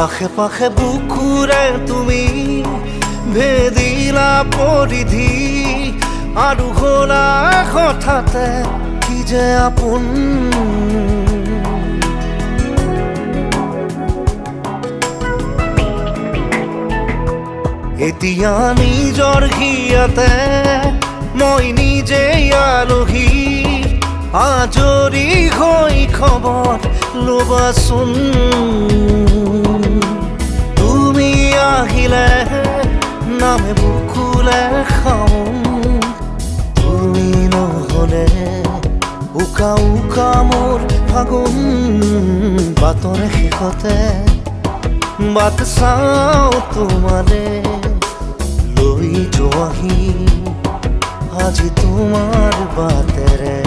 আশে পাশে বুকুৰে তুমি ভেদিলা পৰিধি আৰু হ'লা হঠাতে কি যে আপোন। এতিয়া নিজৰ হিয়াতে মই নিজে আলহী, আজৰি হৈ খবৰ ল'বাচোন। তুমি আহিলে নামে বুকুলে খাওঁ, তুমি নহ'লে উকা উকা মোৰ ফাগুন। বাটৰে শেষতে বাট চাওঁ তোমাৰে লৈ যোৱাহি আজি তোমাৰ বাটেৰে।